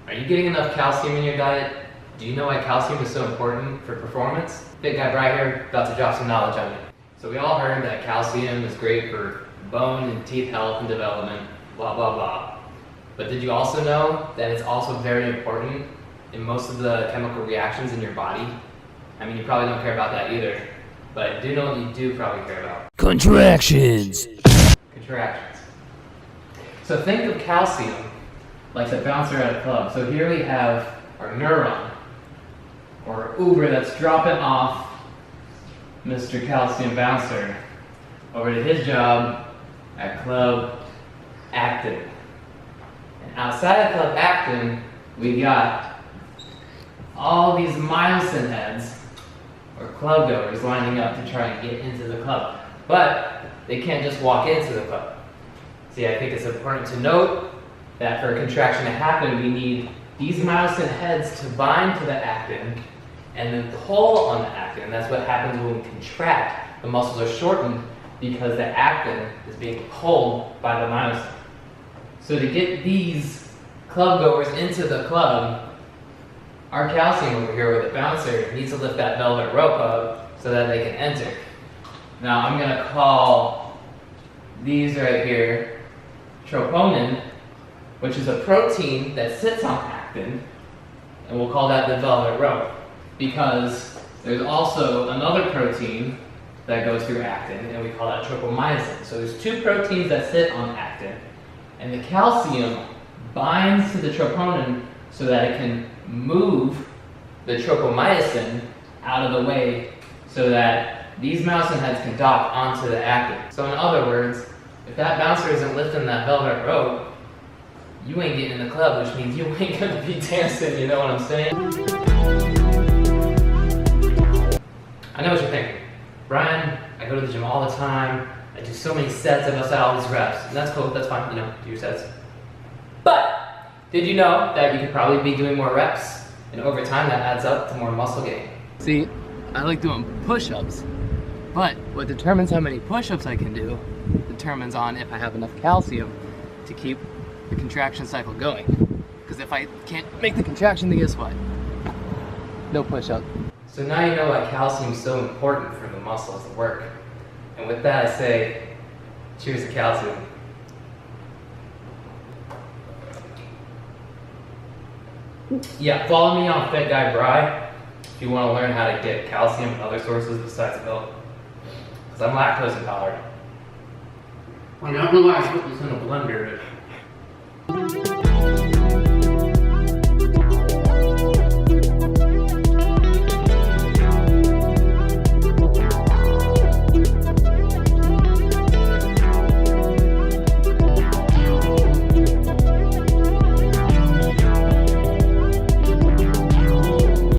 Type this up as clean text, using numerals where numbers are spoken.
Are you getting enough calcium in your diet? Do you know why calcium is so important for performance? Fit Guy Bry here, about to drop some knowledge on you. So we all heard that calcium is great for bone and teeth health and development, blah blah blah. But did you also know that it's also very important in most of the chemical reactions in your body? I mean, you probably don't care about that either, but do know what you do probably care about. Contractions. Contractions. So think of calcium like the bouncer at a club. So here we have our neuron, or Uber, that's dropping off Mr. Calcium Bouncer over to his job at Club Acton. And outside of Club Acton, we got all these myosin heads, or club goers, lining up to try and get into the club. But they can't just walk into the club. See, I think it's important to note that for a contraction to happen, we need these myosin heads to bind to the actin and then pull on the actin. And that's what happens when we contract. The muscles are shortened because the actin is being pulled by the myosin. So to get these club goers into the club, our calcium over here with the bouncer needs to lift that velvet rope up so that they can enter. Now I'm going to call these right here troponin, which is a protein that sits on actin, and we'll call that the velvet rope, because there's also another protein that goes through actin, and we call that tropomyosin. So there's two proteins that sit on actin, and the calcium binds to the troponin so that it can move the tropomyosin out of the way so that these myosin heads can dock onto the actin. So in other words, if that bouncer isn't lifting that velvet rope, you ain't getting in the club, which means you ain't gonna be dancing, you know what I'm saying? I know what you're thinking. Brian, I go to the gym all the time, I do so many sets, I bust out all these reps. And that's cool, that's fine, you know, do your sets. But, did you know that you could probably be doing more reps, and over time that adds up to more muscle gain? See, I like doing push-ups, but what determines how many push-ups I can do determines on if I have enough calcium to keep the contraction cycle going. Because if I can't make the contraction, then guess what? No push-up. So now you know why calcium is so important for the muscles to work. And with that I say, cheers to calcium. Yeah, follow me on Fit Guy Bry if you want to learn how to get calcium and other sources besides milk. Because I'm lactose intolerant. I don't know why I put this in a blender.